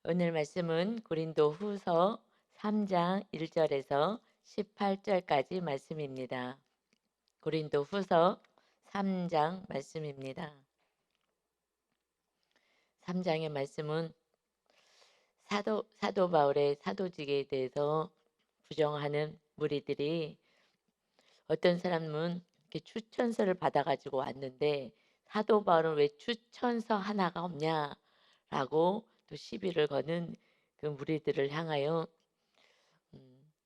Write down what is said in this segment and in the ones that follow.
오늘 말씀은 고린도후서 3장 1절에서 18절까지 말씀입니다. 고린도후서 3장 말씀입니다. 3장의 말씀은 사도 바울의 사도직에 대해서 부정하는 무리들이 어떤 사람은 이렇게 추천서를 받아가지고 왔는데 사도 바울은 왜 추천서 하나가 없냐라고 또 시비를 거는 그 무리들을 향하여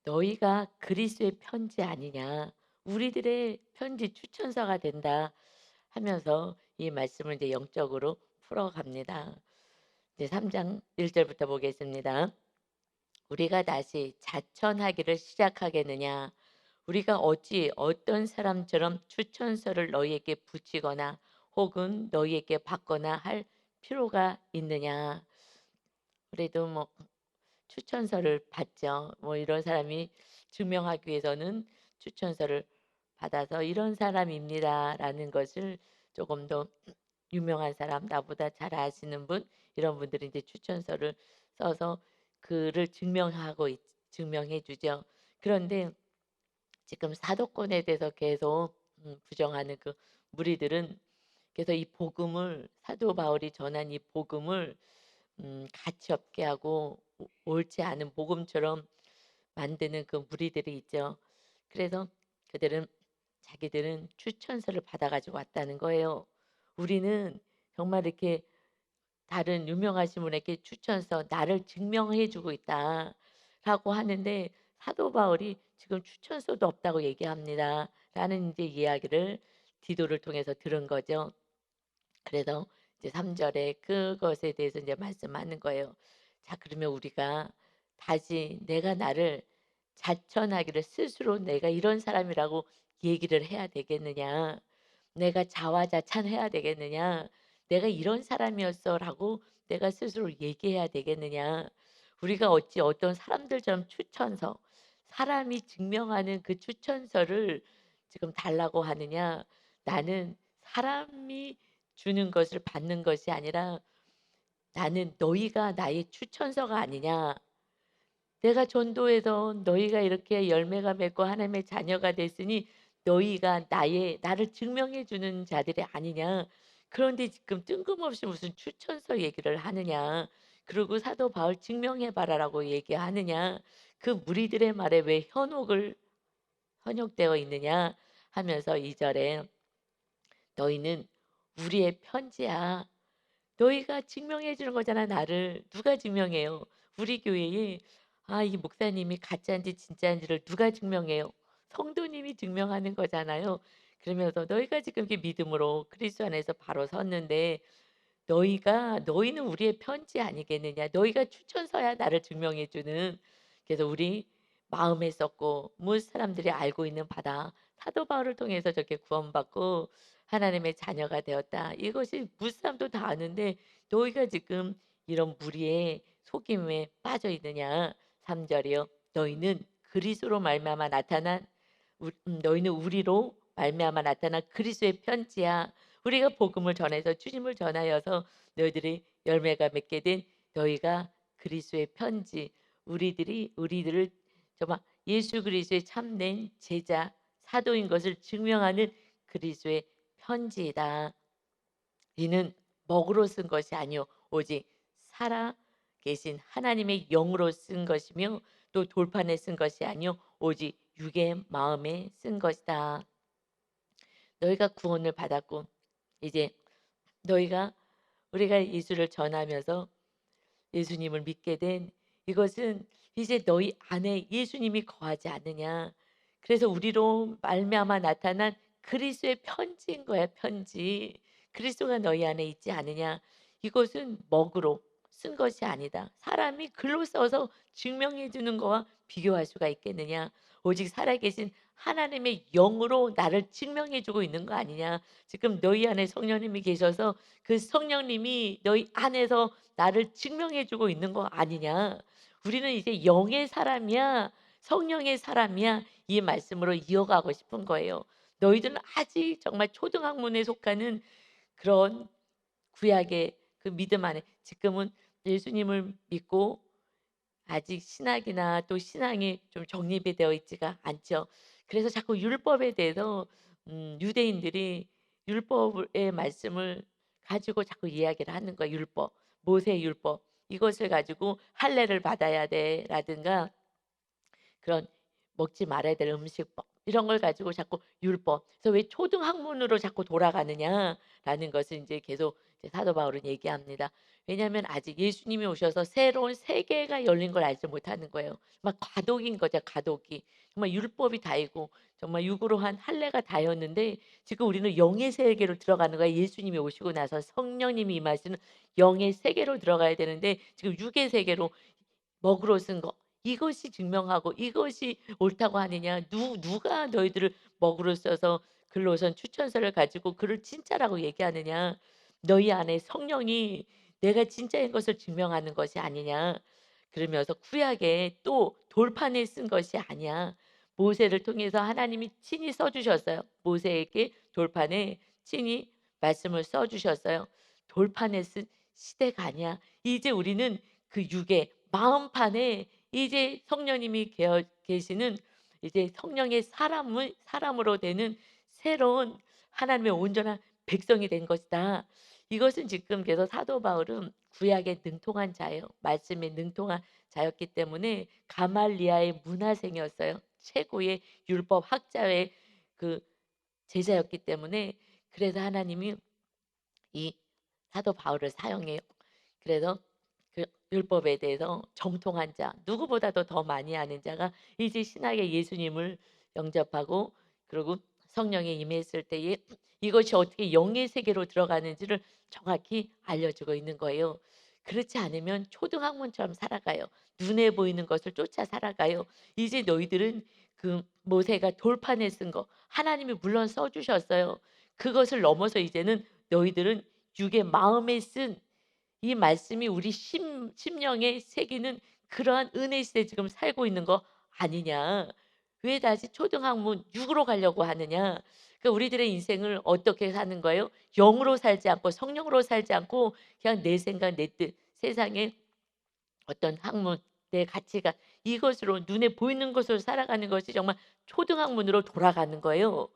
너희가 그리스도의 편지 아니냐, 우리들의 편지 추천서가 된다 하면서 이 말씀을 이제 영적으로 풀어갑니다. 이제 3장 1절부터 보겠습니다. 우리가 다시 자천하기를 시작하겠느냐? 우리가 어찌 어떤 사람처럼 추천서를 너희에게 붙이거나 혹은 너희에게 받거나 할 필요가 있느냐? 그래도 뭐 추천서를 받죠. 뭐 이런 사람이 증명하기 위해서는 추천서를 받아서 이런 사람입니다라는 것을 조금 더 유명한 사람, 나보다 잘 아시는 분, 이런 분들이 이제 추천서를 써서 그를 증명해 주죠. 그런데 지금 사도권에 대해서 계속 부정하는 그 무리들은 그래서 이 복음을 사도 바울이 전한 이 복음을 가치 없게 하고 옳지 않은 복음처럼 만드는 그 무리들이 있죠. 그래서 그들은 자기들은 추천서를 받아가지고 왔다는 거예요. 우리는 정말 이렇게 다른 유명하신 분에게 추천서 나를 증명해 주고 있다라고 하는데 사도 바울이 지금 추천서도 없다고 얘기합니다. 라는 이제 이야기를 디도를 통해서 들은 거죠. 그래서 이제 3절에 그것에 대해서 이제 말씀하는 거예요. 자, 그러면 우리가 다시 내가 나를 자천하기를 스스로 내가 이런 사람이라고 얘기를 해야 되겠느냐? 내가 자화자찬해야 되겠느냐? 내가 이런 사람이었어라고 내가 스스로 얘기해야 되겠느냐? 우리가 어찌 어떤 사람들처럼 추천서, 사람이 증명하는 그 추천서를 지금 달라고 하느냐? 나는 사람이 주는 것을 받는 것이 아니라 나는 너희가 나의 추천서가 아니냐. 내가 전도해서 너희가 이렇게 열매가 맺고 하나님의 자녀가 됐으니 너희가 나를 증명해 주는 자들이 아니냐. 그런데 지금 뜬금없이 무슨 추천서 얘기를 하느냐. 그리고 사도 바울 증명해 봐라라고 얘기하느냐. 그 무리들의 말에 왜 현혹되어 있느냐 하면서 2절에 너희는 우리의 편지야. 너희가 증명해 주는 거잖아, 나를. 누가 증명해요? 우리 교회에 이 목사님이 가짜인지 진짜인지를 누가 증명해요? 성도님이 증명하는 거잖아요. 그러면서 너희가 지금 이렇게 믿음으로 그리스도 안에서 바로 섰는데 너희는 우리의 편지 아니겠느냐. 너희가 추천서야 나를 증명해 주는. 그래서 우리 마음에 썼고 무슨 사람들이 알고 있는 바다 사도 바울을 통해서 저렇게 구원받고 하나님의 자녀가 되었다. 이것이 무슨 사람도 다 아는데 너희가 지금 이런 무리에 속임에 빠져 있느냐. 3절이요. 너희는 그리스도로 말미암아 나타난 너희는 우리로 말미암아 나타난 그리스도의 편지야. 우리가 복음을 전해서 주님을 전하여서 너희들이 열매가 맺게 된 너희가 그리스도의 편지. 우리들을 정말 예수 그리스도의 참된 제자 사도인 것을 증명하는 그리스도의 편지이다. 이는 먹으로 쓴 것이 아니요 오직 살아 계신 하나님의 영으로 쓴 것이며 또 돌판에 쓴 것이 아니요 오직 육의 마음에 쓴 것이다. 너희가 구원을 받았고 이제 너희가 우리가 예수를 전하면서 예수님을 믿게 된 이것은 이제 너희 안에 예수님이 거하지 않느냐. 그래서 우리로 말미암아 나타난 그리스도의 편지인 거야, 편지. 그리스도가 너희 안에 있지 않느냐. 이것은 먹으로 쓴 것이 아니다. 사람이 글로 써서 증명해 주는 거와 비교할 수가 있겠느냐. 오직 살아계신 하나님의 영으로 나를 증명해 주고 있는 거 아니냐. 지금 너희 안에 성령님이 계셔서 그 성령님이 너희 안에서 나를 증명해 주고 있는 거 아니냐. 우리는 이제 영의 사람이야. 성령의 사람이야. 이 말씀으로 이어가고 싶은 거예요. 너희들은 아직 정말 초등학문에 속하는 그런 구약의 그 믿음 안에 지금은 예수님을 믿고 아직 신학이나 또 신앙이 좀 정립이 되어 있지가 않죠. 그래서 자꾸 율법에 대해서 유대인들이 율법의 말씀을 가지고 자꾸 이야기를 하는 거예요. 율법, 모세 율법 이것을 가지고 할례를 받아야 돼라든가 그런 먹지 말아야 될 음식법 이런 걸 가지고 자꾸 율법. 그래서 왜 초등학문으로 자꾸 돌아가느냐라는 것을 이제 계속 이제 사도 바울은 얘기합니다. 왜냐하면 아직 예수님이 오셔서 새로운 세계가 열린 걸 알지 못하는 거예요. 막 과도기인 거죠, 과도기. 정말 율법이 다이고 정말 육으로 한 할례가 다였는데 지금 우리는 영의 세계로 들어가는 거예요. 예수님이 오시고 나서 성령님이 임하시는 영의 세계로 들어가야 되는데 지금 육의 세계로 먹으로 쓴 거 이것이 증명하고 이것이 옳다고 하느냐. 누가 너희들을 먹으로 써서 글로선 추천서를 가지고 그를 진짜라고 얘기하느냐. 너희 안에 성령이 내가 진짜인 것을 증명하는 것이 아니냐. 그러면서 구약에 또 돌판에 쓴 것이 아니야. 모세를 통해서 하나님이 친히 써 주셨어요. 모세에게 돌판에 친히 말씀을 써 주셨어요. 돌판에 쓴 시대가 아니야. 이제 우리는 그 육의 마음판에 이제 성령님이 계시는 이제 성령의 사람으로 되는 새로운 하나님의 온전한 백성이 된 것이다. 이것은 지금 그래서 사도 바울은 구약에 능통한 자예요. 말씀에 능통한 자였기 때문에 가말리아의 문화생이었어요. 최고의 율법 학자의 그 제자였기 때문에 그래서 하나님이 이 사도 바울을 사용해요. 그래서 그 율법에 대해서 정통한 자, 누구보다도 더 많이 아는 자가 이제 신학의 예수님을 영접하고 그리고 성령에 임했을 때에 이것이 어떻게 영의 세계로 들어가는지를 정확히 알려주고 있는 거예요. 그렇지 않으면 초등학문처럼 살아가요. 눈에 보이는 것을 쫓아 살아가요. 이제 너희들은 그 모세가 돌판에 쓴 거 하나님이 물론 써주셨어요. 그것을 넘어서 이제는 너희들은 육의 마음에 쓴 이 말씀이 우리 심령에 새기는 그러한 은혜 시대에 지금 살고 있는 거 아니냐. 왜 다시 초등학문 6으로 가려고 하느냐. 그러니까 우리들의 인생을 어떻게 사는 거예요? 영으로 살지 않고 성령으로 살지 않고 그냥 내 생각 내 뜻 세상에 어떤 학문 내 가치가 이것으로 눈에 보이는 것으로 살아가는 것이 정말 초등학문으로 돌아가는 거예요.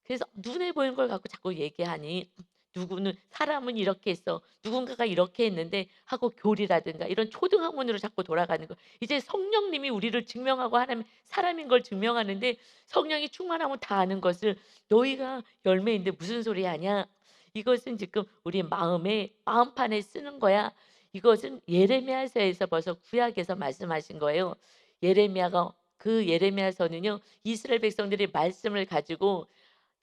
그래서 눈에 보이는 걸 갖고 자꾸 얘기하니 누구는 사람은 이렇게 했어. 누군가가 이렇게 했는데 하고 교리라든가 이런 초등학문으로 자꾸 돌아가는 거. 이제 성령님이 우리를 증명하고 하나님 사람인 걸 증명하는데 성령이 충만하면 다 아는 것을 너희가 열매인데 무슨 소리 하냐. 이것은 지금 우리 마음에 마음판에 쓰는 거야. 이것은 예레미야서에서 벌써 구약에서 말씀하신 거예요. 예레미야가 그 예레미야서는요. 이스라엘 백성들이 말씀을 가지고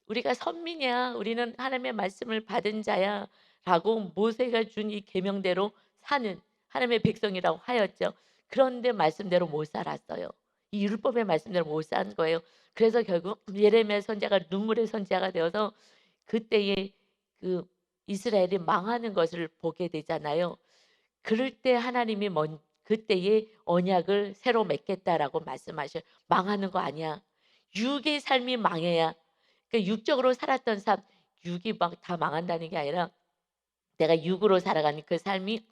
"우리가 선민이야. 우리는 하나님의 말씀을 받은 자야."라고 모세가 준 이 계명대로 사는 하나님의 백성이라고 하였죠. 그런데 말씀대로 못 살았어요. 이 율법의 말씀대로 못 산 거예요. 그래서 결국 예레미야 선지자가 눈물의 선지자가 되어서 그때의 그 이스라엘이 망하는 것을 보게 되잖아요. 그럴 때 하나님이 그때의 언약을 새로 맺겠다라고 말씀하셔요. "망하는 거 아니야. 육의 삶이 망해야 그러니까 육적으로 살았던 삶 육이 막 다 망한다는 게 아니라 내가 육으로 살아가는 그 삶이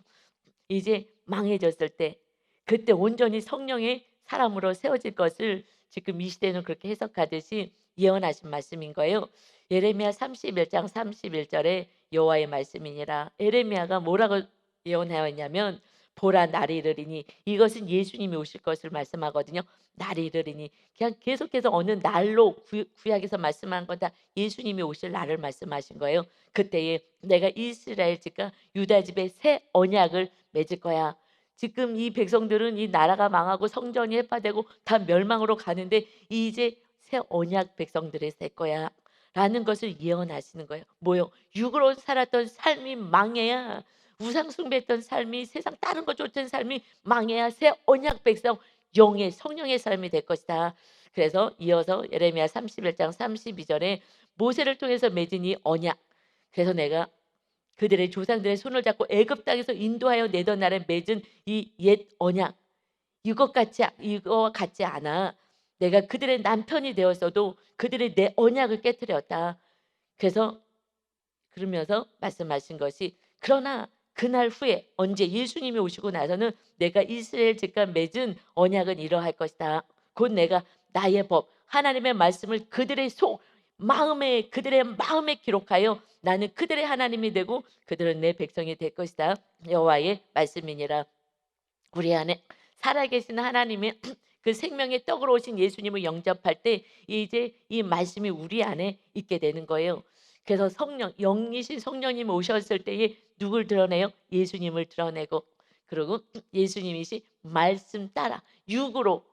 이제 망해졌을 때 그때 온전히 성령의 사람으로 세워질 것을 지금 이 시대는 그렇게 해석하듯이 예언하신 말씀인 거예요. 예레미야 31장 31절에 여호와의 말씀이니라. 예레미야가 뭐라고 예언하였냐면 보라 날이 이르리니 이것은 예수님이 오실 것을 말씀하거든요. 날이 이르리니 그냥 계속해서 어느 날로 구약에서 말씀한 건 다 예수님이 오실 날을 말씀하신 거예요. 그때에 내가 이스라엘 집과 유다 집에 새 언약을 맺을 거야. 지금 이 백성들은 이 나라가 망하고 성전이 해파되고 다 멸망으로 가는데 이제 새 언약 백성들이 될 거야. 라는 것을 예언하시는 거예요. 뭐요? 육으로 살았던 삶이 망해야 우상 숭배했던 삶이 세상 다른 것 쫓은 삶이 망해야 새 언약 백성 영의 성령의 삶이 될 것이다. 그래서 이어서 예레미야 31장 32절에 모세를 통해서 맺은 이 언약 그래서 내가 그들의 조상들의 손을 잡고 애굽 땅에서 인도하여 내던 날에 맺은 이 옛 언약 이거와 같지 않아. 내가 그들의 남편이 되었어도 그들의 내 언약을 깨뜨렸다. 그래서 그러면서 말씀하신 것이 그러나 그날 후에 언제 예수님이 오시고 나서는 내가 이스라엘 집과 맺은 언약은 이러할 것이다. 곧 내가 나의 법 하나님의 말씀을 그들의 속 마음에 그들의 마음에 기록하여 나는 그들의 하나님이 되고 그들은 내 백성이 될 것이다. 여호와의 말씀이니라. 우리 안에 살아계신 하나님의 그 생명의 떡으로 오신 예수님을 영접할 때 이제 이 말씀이 우리 안에 있게 되는 거예요. 그래서 성령, 영이신 성령님이 오셨을 때에 누굴 드러내요? 예수님을 드러내고, 그리고 예수님이시 말씀 따라 육으로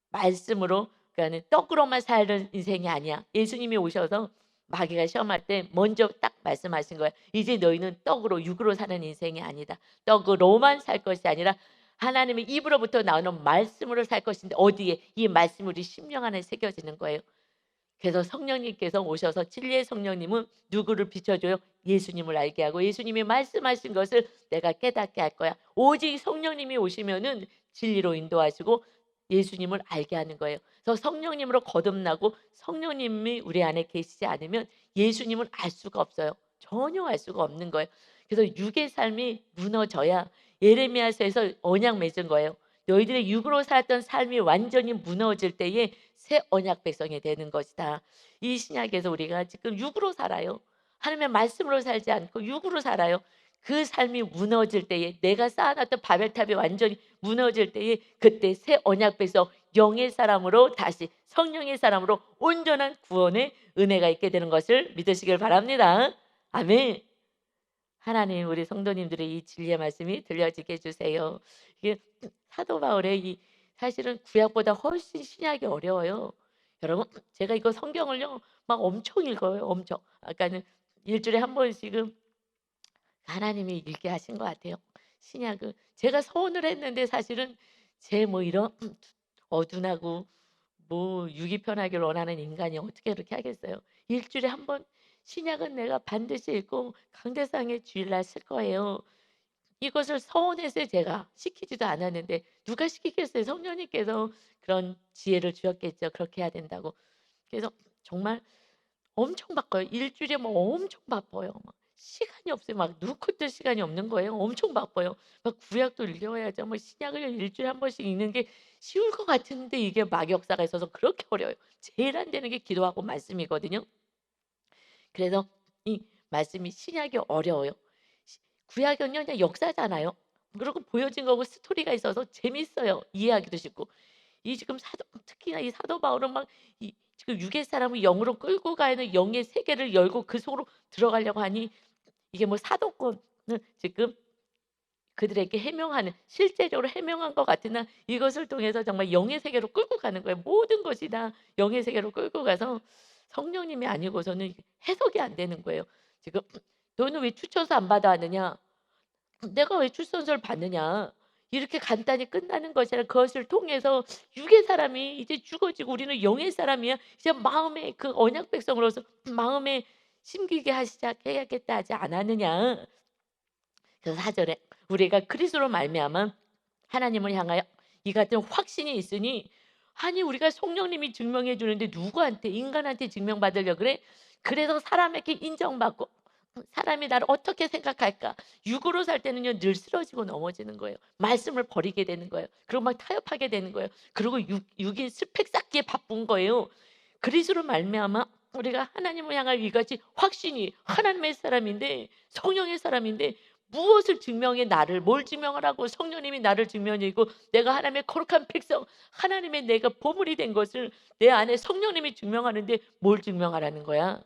말씀으로, 그러니까 떡으로만 사는 인생이 아니야. 예수님이 오셔서 마귀가 시험할 때 먼저 딱 말씀하신 거야. 이제 너희는 떡으로 육으로 사는 인생이 아니다. 떡으로만 살 것이 아니라 하나님의 입으로부터 나오는 말씀으로 살 것인데, 어디에 이 말씀이 우리 심령 안에 새겨지는 거예요. 그래서 성령님께서 오셔서 진리의 성령님은 누구를 비춰줘요? 예수님을 알게 하고 예수님이 말씀하신 것을 내가 깨닫게 할 거야. 오직 성령님이 오시면은 진리로 인도하시고 예수님을 알게 하는 거예요. 그래서 성령님으로 거듭나고 성령님이 우리 안에 계시지 않으면 예수님을 알 수가 없어요. 전혀 알 수가 없는 거예요. 그래서 육의 삶이 무너져야 예레미야서에서 언약 맺은 거예요. 너희들의 육으로 살았던 삶이 완전히 무너질 때에 새 언약 백성이 되는 것이다. 이 신약에서 우리가 지금 육으로 살아요. 하나님의 말씀으로 살지 않고 육으로 살아요. 그 삶이 무너질 때에, 내가 쌓아놨던 바벨탑이 완전히 무너질 때에, 그때 새 언약 백성 영의 사람으로 다시 성령의 사람으로 온전한 구원의 은혜가 있게 되는 것을 믿으시길 바랍니다. 아멘. 하나님, 우리 성도님들의 이 진리의 말씀이 들려지게 해주세요. 이게 사도 바울의 이 사실은 구약보다 훨씬 신약이 어려워요. 여러분, 제가 이거 성경을요 막 엄청 읽어요. 엄청. 아까는 일주일에 한 번씩은 하나님이 읽게 하신 것 같아요. 신약은 제가 서원을 했는데 사실은 제 뭐 이런 어둔하고 뭐 육이 편하길 원하는 인간이 어떻게 그렇게 하겠어요. 일주일에 한 번 신약은 내가 반드시 읽고 강대상의 주일날 쓸 거예요. 이것을 서원해서 제가 시키지도 않았는데 누가 시키겠어요. 성령님께서 그런 지혜를 주셨겠죠. 그렇게 해야 된다고. 그래서 정말 엄청 바빠요. 일주일에 뭐 엄청 바빠요. 막 시간이 없어요. 막 눈코 뜰 시간이 없는 거예요. 엄청 바빠요. 막 구약도 읽어야죠. 뭐 신약을 일주일에 한 번씩 읽는 게 쉬울 것 같은데 이게 막역사가 있어서 그렇게 어려워요. 제일 안 되는 게 기도하고 말씀이거든요. 그래서 이 말씀이 신약이 어려워요. 구약은요 그냥 역사잖아요. 그리고 보여진 거고 스토리가 있어서 재밌어요. 이해하기도 쉽고. 이 지금 사도, 특히나 이 사도 바울은 막 이 지금 육의 사람을 영으로 끌고 가는 영의 세계를 열고 그 속으로 들어가려고 하니 이게 뭐 사도권을 지금 그들에게 해명하는, 실제적으로 해명한 것 같으나 이것을 통해서 정말 영의 세계로 끌고 가는 거예요. 모든 것이 다 영의 세계로 끌고 가서 성령님이 아니고서는 해석이 안 되는 거예요. 지금 "너는 왜 추천서 안 받아왔느냐? 내가 왜 출선서를 받느냐?" 이렇게 간단히 끝나는 것이 아니라 그것을 통해서 육의 사람이 이제 죽어지고 우리는 영의 사람이야. 이제 마음의 그 언약 백성으로서 마음에 심기게 시작해야겠다 하지 않았느냐. 그래서 4절에 우리가 그리스도로 말미암아 하나님을 향하여 이 같은 확신이 있으니, 아니 우리가 성령님이 증명해 주는데 누구한테, 인간한테 증명받으려 그래? 그래서 사람에게 인정받고 사람이 나를 어떻게 생각할까? 육으로 살 때는요 늘 쓰러지고 넘어지는 거예요. 말씀을 버리게 되는 거예요. 그리고 막 타협하게 되는 거예요. 그리고 육이 스펙 쌓기에 바쁜 거예요. 그리스도로 말미암아 우리가 하나님을 향할 이같이 확신이, 하나님의 사람인데 성령의 사람인데 무엇을 증명해, 나를 뭘 증명하라고? 성령님이 나를 증명이고 내가 하나님의 거룩한 백성, 하나님의 내가 보물이 된 것을 내 안에 성령님이 증명하는데 뭘 증명하라는 거야?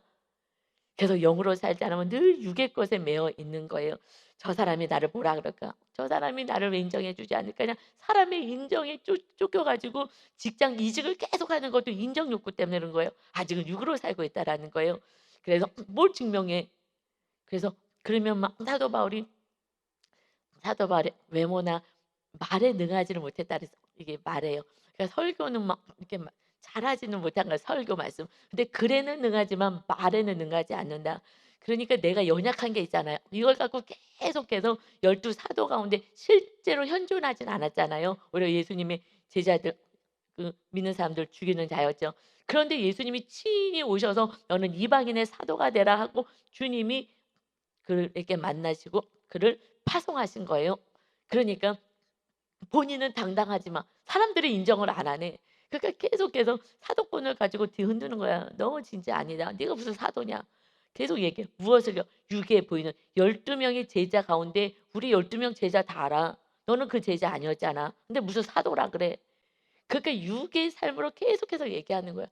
그래서 영으로 살지 않으면 늘 육의 것에 매여 있는 거예요. 저 사람이 나를 뭐라 그럴까? 저 사람이 나를 왜 인정해 주지 않을까? 그냥 사람의 인정에 쫓겨가지고 직장 이직을 계속하는 것도 인정 욕구 때문에 그런 거예요. 아직은 육으로 살고 있다라는 거예요. 그래서 뭘 증명해? 그래서 그러면 막 사도 바울의 외모나 말에 능하지를 못했다 그래서 이게 말해요. 그러니까 설교는 막 이렇게 막 잘하지는 못한 거야, 설교 말씀. 근데 글에는 능하지만 말에는 능하지 않는다. 그러니까 내가 연약한 게 있잖아요. 이걸 갖고 계속해서 12 사도 가운데 실제로 현존하진 않았잖아요. 오히려 예수님의 제자들, 그 믿는 사람들 죽이는 자였죠. 그런데 예수님이 친히 오셔서 "너는 이방인의 사도가 되라." 하고 주님이 그에게 만나시고 그를 파송하신 거예요. 그러니까 본인은 당당하지만 사람들이 인정을 안 하네. 그러니까 계속 사도권을 가지고 뒤흔드는 거야. "너 진짜 아니다. 네가 무슨 사도냐." 계속 얘기해. 무엇을요? 육에 보이는 12 명의 제자 가운데 "우리 12명 제자 다 알아. 너는 그 제자 아니었잖아. 근데 무슨 사도라 그래." 그러니까 육의 삶으로 계속해서 얘기하는 거야.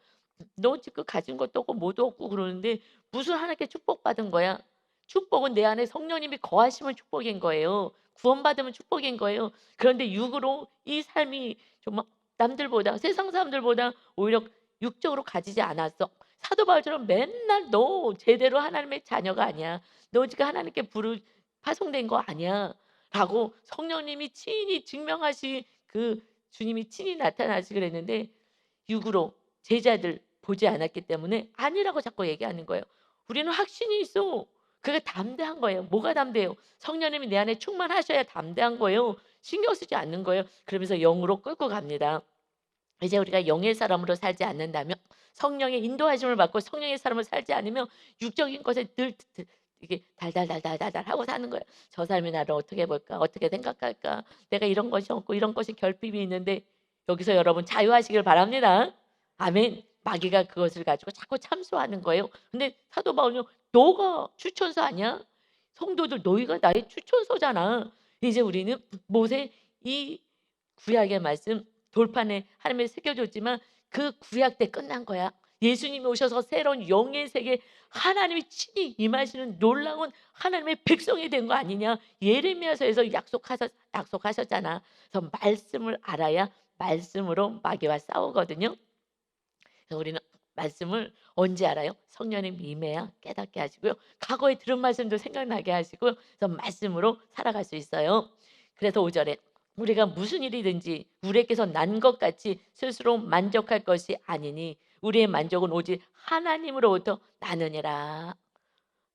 "너 지금 가진 것도 없고 뭐도 없고 그러는데 무슨 하나님께 축복받은 거야?" 축복은 내 안에 성령님이 거하시면 축복인 거예요. 구원받으면 축복인 거예요. 그런데 육으로 이 삶이 정말 남들보다 세상 사람들보다 오히려 육적으로 가지지 않았어. 사도 바울처럼 맨날 "너 제대로 하나님의 자녀가 아니야. 너 지금 하나님께 부르 파송된 거 아니야."라고 성령님이 친히 증명하시 그 주님이 친히 나타나시고 그랬는데 육으로 제자들 보지 않았기 때문에 아니라고 자꾸 얘기하는 거예요. 우리는 확신이 있어. 그게 담대한 거예요. 뭐가 담대해요? 성령님이 내 안에 충만하셔야 담대한 거예요. 신경 쓰지 않는 거예요. 그러면서 영으로 끌고 갑니다. 이제 우리가 영의 사람으로 살지 않는다면 성령의 인도하심을 받고 성령의 사람으로 살지 않으면 육적인 것에 늘 이게 달달달달달달 하고 사는 거예요. '저 사람이 나를 어떻게 볼까? 어떻게 생각할까? 내가 이런 것이 없고 이런 것이 결핍이 있는데.' 여기서 여러분 자유하시길 바랍니다. 아멘. 마귀가 그것을 가지고 자꾸 참소하는 거예요. 근데 사도 바울은 "너가 추천서 아니야? 성도들 너희가 나의 추천서잖아." 이제 우리는 모세 이 구약의 말씀 돌판에 하나님이 새겨 줬지만 그 구약 때 끝난 거야. 예수님이 오셔서 새로운 영의 세계 하나님이 친히 임하시는 놀라운 하나님의 백성이 된 거 아니냐. 예레미야서에서 약속하셨잖아. 그래서 말씀을 알아야 말씀으로 마귀와 싸우거든요. 그래서 우리는 말씀을 언제 알아요? 성령님 임해야 깨닫게 하시고요. 과거에 들은 말씀도 생각나게 하시고 그래서 말씀으로 살아갈 수 있어요. 그래서 5 절에 우리가 무슨 일이든지 우리에게서 난 것 같이 스스로 만족할 것이 아니니 우리의 만족은 오직 하나님으로부터 나느니라.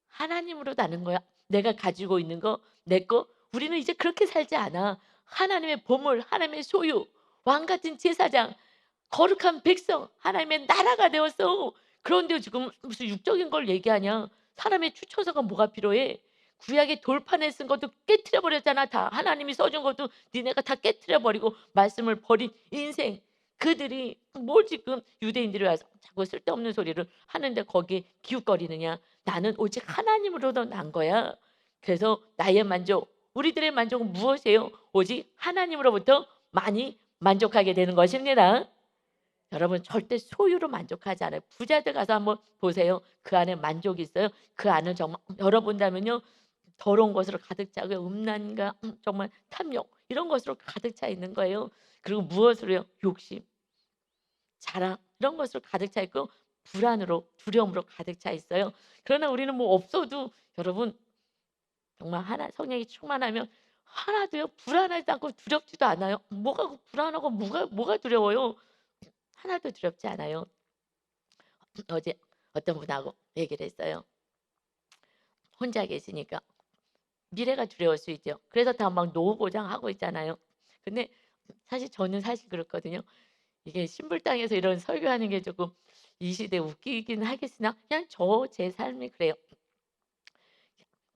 하나님으로 나는 거야. 내가 가지고 있는 거, 내 거. 우리는 이제 그렇게 살지 않아. 하나님의 보물, 하나님의 소유, 왕 같은 제사장, 거룩한 백성, 하나님의 나라가 되었어. 그런데 지금 무슨 육적인 걸 얘기하냐? 사람의 추천서가 뭐가 필요해? 구약의 돌판에 쓴 것도 깨트려 버렸잖아. 다 하나님이 써준 것도 니네가 다 깨트려 버리고 말씀을 버린 인생. 그들이 뭘 지금 유대인들이 와서 자꾸 쓸데없는 소리를 하는데 거기에 기웃거리느냐? 나는 오직 하나님으로도 난 거야. 그래서 나의 만족, 우리들의 만족은 무엇이에요? 오직 하나님으로부터 많이 만족하게 되는 것입니다. 여러분 절대 소유로 만족하지 않아요. 부자들 가서 한번 보세요. 그 안에 만족이 있어요. 그 안을 정말 열어본다면요. 더러운 것으로 가득 차고 음란과 정말 탐욕 이런 것으로 가득 차 있는 거예요. 그리고 무엇으로요? 욕심, 자랑 이런 것으로 가득 차 있고 불안으로 두려움으로 가득 차 있어요. 그러나 우리는 뭐 없어도 여러분 정말 하나 성령이 충만하면 하나도요 불안하지도 않고 두렵지도 않아요. 뭐가 불안하고 뭐가 두려워요? 하나도 두렵지 않아요. 어제 어떤 분하고 얘기를 했어요. 혼자 계시니까 미래가 두려울 수 있죠. 그래서 다 막 노후 보장하고 있잖아요. 근데 사실 저는 사실 그렇거든요. 이게 신불당에서 이런 설교하는 게 조금 이 시대에 웃기긴 하겠으나 그냥 제 삶이 그래요.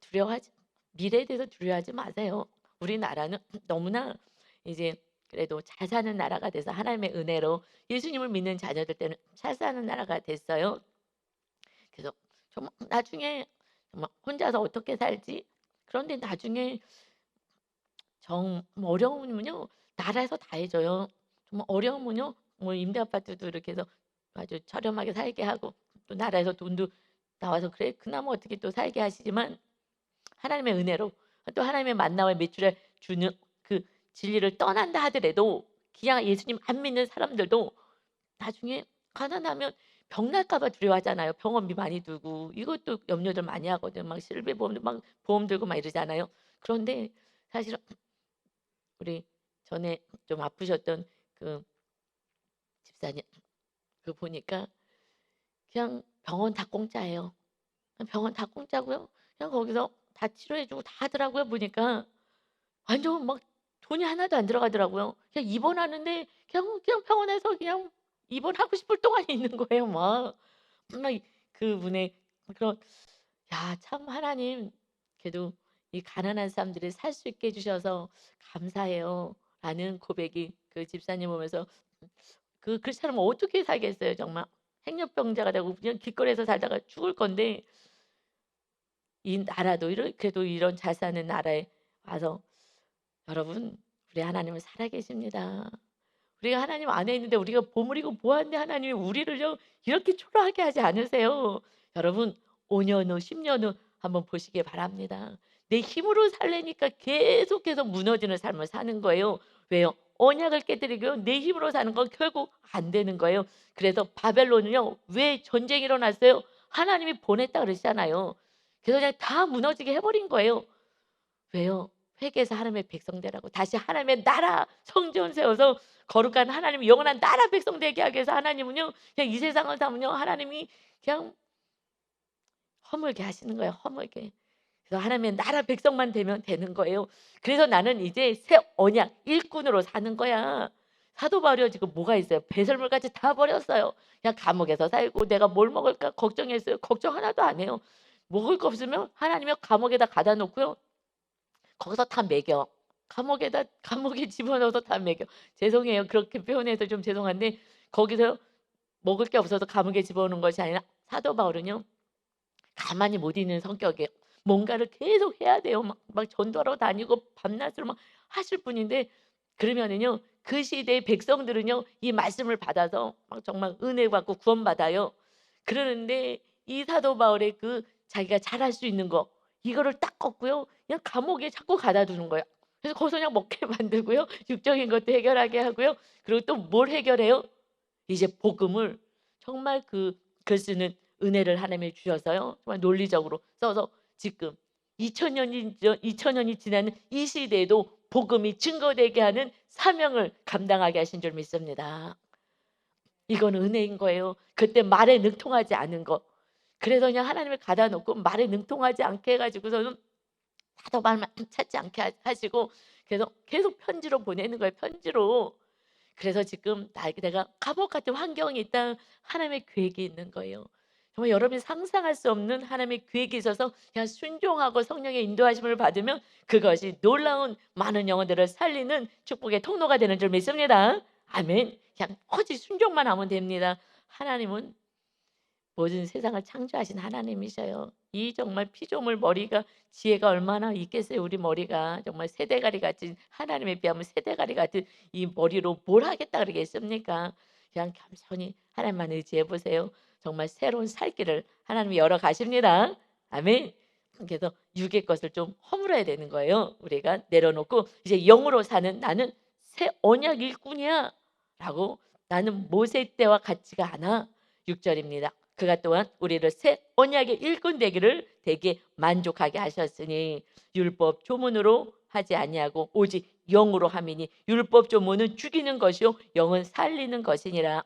두려워하지 미래에 대해서 두려워하지 마세요. 우리나라는 너무나 이제 그래도 잘 사는 나라가 돼서 하나님의 은혜로 예수님을 믿는 자녀들 때는 잘 사는 나라가 됐어요. 그래서 정말 나중에 정말 혼자서 어떻게 살지? 그런데 나중에 정 어려우면요 나라에서 다 해 줘요. 정말 어려우면요 뭐 임대 아파트도 이렇게 해서 아주 저렴하게 살게 하고 또 나라에서 돈도 나와서 그래 그나마 어떻게 또 살게 하시지만 하나님의 은혜로 또 하나님의 만나와 매출에 주는 그 진리를 떠난다 하더라도 그냥 예수님 안 믿는 사람들도 나중에 가난하면 병 날까 봐 두려워하잖아요. 병원비 많이 들고 이것도 염려들 많이 하거든요. 막 실비보험도 막 보험 들고 막 이러잖아요. 그런데 사실은 우리 전에 좀 아프셨던 그 집사님 그 보니까 그냥 병원 다 공짜예요. 병원 다 공짜고요. 그냥 거기서 다 치료해 주고 다 하더라고요 보니까. 완전 막 돈이 하나도 안 들어가더라고요. 그냥 입원하는데 그냥 병원에서 그냥 입원하고 싶을 동안 있는 거예요 막. 막 그분의 그런 야 참 하나님 그래도 이 가난한 사람들이 살 수 있게 해 주셔서 감사해요.'라는 고백이 그 집사님 보면서 그 사람은 어떻게 살겠어요 정말. 행렬병자가 되고 그냥 길거리에서 살다가 죽을 건데 이 나라도 그래도 이런 잘 사는 나라에 와서 여러분 우리 하나님은 살아계십니다. 우리가 하나님 안에 있는데 우리가 보물이고 보았는데 하나님이 우리를요 이렇게 초라하게 하지 않으세요. 여러분 5년 후, 10년 후 한번 보시기 바랍니다. 내 힘으로 살려니까 계속해서 무너지는 삶을 사는 거예요. 왜요? 언약을 깨뜨리고요. 내 힘으로 사는 건 결국 안 되는 거예요. 그래서 바벨론은요. 왜 전쟁이 일어났어요? 하나님이 보냈다 그러시잖아요. 그래서 그냥 다 무너지게 해 버린 거예요. 왜요? 회개해서 하나님의 백성 되라고. 다시 하나님의 나라 성전 세워서 거룩한 하나님의 영원한 나라 백성 되게 하기 위해서 하나님은요. 그냥 이 세상을 사면요. 하나님이 그냥 허물게 하시는 거예요, 허물게. 그래서 하나님의 나라 백성만 되면 되는 거예요. 그래서 나는 이제 새 언약 일꾼으로 사는 거야. 사도 바울이요 지금 뭐가 있어요? 배설물까지 다 버렸어요. 그냥 감옥에서 살고 내가 뭘 먹을까 걱정했어요. 걱정 하나도 안 해요. 먹을 거 없으면 하나님이 감옥에다 가다 놓고요. 거기서 다 먹여. 감옥에 집어넣어서 다 먹여. 죄송해요. 그렇게 표현해서 좀 죄송한데 거기서 먹을 게 없어서 감옥에 집어넣는 것이 아니라 사도 바울은요. 가만히 못 있는 성격이에요. 뭔가를 계속 해야 돼요. 막 전도하러 다니고 밤낮으로 막 하실 분인데 그러면은요. 그 시대의 백성들은요. 이 말씀을 받아서 막 정말 은혜 받고 구원받아요. 그러는데 이 사도 바울의 그 자기가 잘할 수 있는 거 이거를 딱 꺾고요. 그냥 감옥에 자꾸 가다 두는 거예요. 그래서 거기서 그냥 먹게 만들고요. 육적인 것도 해결하게 하고요. 그리고 또 뭘 해결해요? 이제 복음을 정말 글 쓰는 은혜를 하나님이 주셔서요. 정말 논리적으로 써서 지금 2000년이 지나는 이 시대에도 복음이 증거되게 하는 사명을 감당하게 하신 줄 믿습니다. 이건 은혜인 거예요. 그때 말에 능통하지 않은 거. 그래서 그냥 하나님을 가다 놓고 말에 능통하지 않게 해 가지고서는 사도 말만 찾지 않게 하시고 그래서 계속 편지로 보내는 거예요, 편지로. 그래서 지금 내가 감옥 같은 환경이 있다 하나님의 계획이 있는 거예요. 정말 여러분이 상상할 수 없는 하나님의 계획이 있어서 그냥 순종하고 성령의 인도하심을 받으면 그것이 놀라운 많은 영혼들을 살리는 축복의 통로가 되는 줄 믿습니다. 아멘. 그냥 오직 순종만 하면 됩니다. 하나님은 모든 세상을 창조하신 하나님이셔요. 이 정말 피조물 머리가 지혜가 얼마나 있겠어요. 우리 머리가 정말 새대가리 같은 하나님에 비하면 새대가리 같은 이 머리로 뭘 하겠다 그러겠습니까? 그냥 겸손히 하나님만 의지해 보세요. 정말 새로운 살 길을 하나님이 열어 가십니다. 아멘. 그래서 육의 것을 좀 허물어야 되는 거예요. 우리가 내려놓고 이제 영으로 사는 나는 새 언약 일꾼이야 라고 나는 모세 때와 같지가 않아. 6절입니다. 그가 또한 우리를 새 언약의 일꾼 되기를 되게 만족하게 하셨으니 율법 조문으로 하지 아니하고 오직 영으로 함이니 율법 조문은 죽이는 것이요 영은 살리는 것이니라.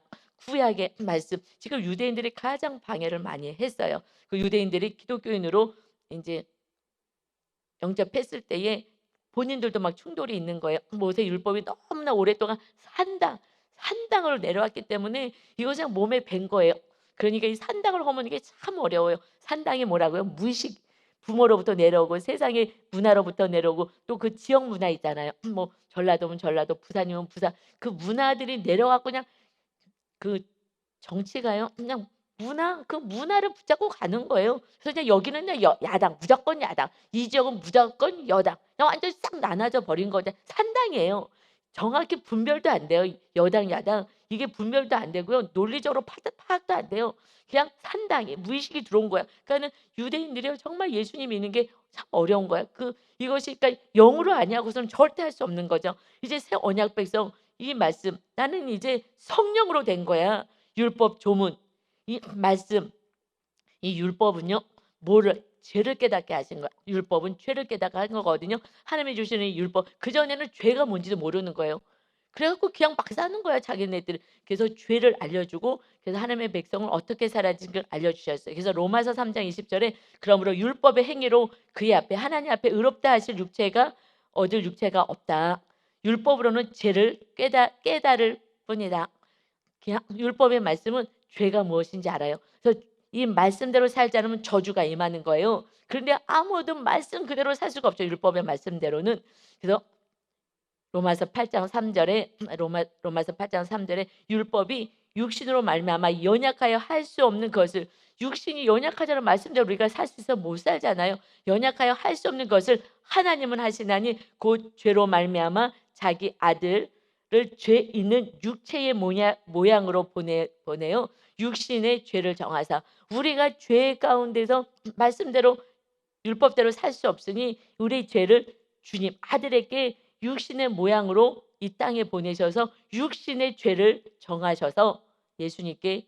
구약의 말씀 지금 유대인들이 가장 방해를 많이 했어요. 그 유대인들이 기독교인으로 이제 영접했을 때에 본인들도 막 충돌이 있는 거예요. 모세 율법이 너무나 오랫동안 산당으로 내려왔기 때문에 이것이 몸에 밴 거예요. 그러니까 이 산당을 허무는 게 참 어려워요. 산당이 뭐라고요? 무식 부모로부터 내려오고 세상의 문화로부터 내려오고 또 그 지역 문화 있잖아요. 뭐 전라도면 전라도, 부산이면 부산 그 문화들이 내려갖고 그냥 그 정치가요. 그냥 그 문화를 붙잡고 가는 거예요. 그래서 그냥 여기는 그냥 야당 무조건 야당, 이 지역은 무조건 여당. 그냥 완전히 싹 나눠져 버린 거죠. 산당이에요. 정확히 분별도 안 돼요. 여당, 야당 이게 분별도 안 되고요. 논리적으로 파악도 안 돼요. 그냥 산당이 무의식이 들어온 거야. 그러니까는 유대인들이 정말 예수님 믿는 게 참 어려운 거야. 이것이 그러니까 영으로 아니하고서는 절대 할 수 없는 거죠. 이제 새 언약 백성 이 말씀 나는 이제 성령으로 된 거야. 율법 조문 이 말씀 이 율법은요 뭐를 죄를 깨닫게 하신 거야. 율법은 죄를 깨닫게 한 거거든요. 하나님이 주시는 이 율법 그전에는 죄가 뭔지도 모르는 거예요. 그래갖고 그냥 막 사는 거야 자기네들. 그래서 죄를 알려주고 그래서 하나님의 백성을 어떻게 살아야지 를 알려주셨어요. 그래서 로마서 3장 20절에 그러므로 율법의 행위로 그의 앞에 하나님 앞에 의롭다 하실 육체가 얻을 육체가 없다. 율법으로는 죄를 깨달을 뿐이다. 그냥 율법의 말씀은 죄가 무엇인지 알아요. 그래서 이 말씀대로 살지 않으면 저주가 임하는 거예요. 그런데 아무도 말씀 그대로 살 수가 없죠. 율법의 말씀대로는. 그래서 로마서 8장 3절에 로마서 8장 3절에 율법이 육신으로 말미암아 연약하여 할 수 없는 것을, 육신이 연약하자는 말씀대로 우리가 살 수 있어 못 살잖아요. 연약하여 할 수 없는 것을 하나님은 하시나니 곧 죄로 말미암아 자기 아들을 죄 있는 육체의 모양으로 보내요. 육신의 죄를 정하사 우리가 죄 가운데서 말씀대로 율법대로 살 수 없으니 우리 죄를 주님 아들에게 육신의 모양으로 이 땅에 보내셔서 육신의 죄를 정하셔서 예수님께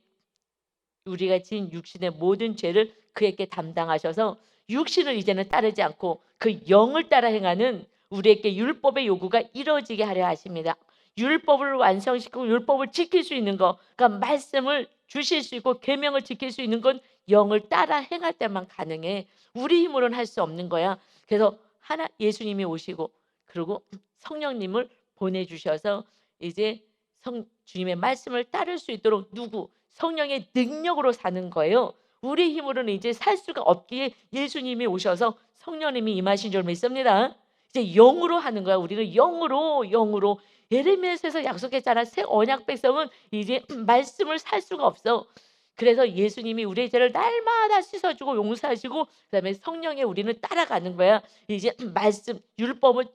우리가 지은 육신의 모든 죄를 그에게 담당하셔서 육신을 이제는 따르지 않고 그 영을 따라 행하는 우리에게 율법의 요구가 이루어지게 하려 하십니다. 율법을 완성시키고 율법을 지킬 수 있는 거, 그러니까 말씀을 주실 수 있고 계명을 지킬 수 있는 건 영을 따라 행할 때만 가능해. 우리 힘으로는 할 수 없는 거야. 그래서 예수님이 오시고 그리고 성령님을 보내주셔서 이제 주님의 말씀을 따를 수 있도록 성령의 능력으로 사는 거예요. 우리 힘으로는 이제 살 수가 없기에 예수님이 오셔서 성령님이 임하신 줄 믿습니다. 이제 영으로 하는 거야. 우리는 영으로 예레미야에서 약속했잖아. 새 언약 백성은 이제 말씀을 살 수가 없어. 그래서 예수님이 우리의 죄를 날마다 씻어주고 용서하시고 그다음에 성령에 우리는 따라가는 거야. 이제 말씀 율법은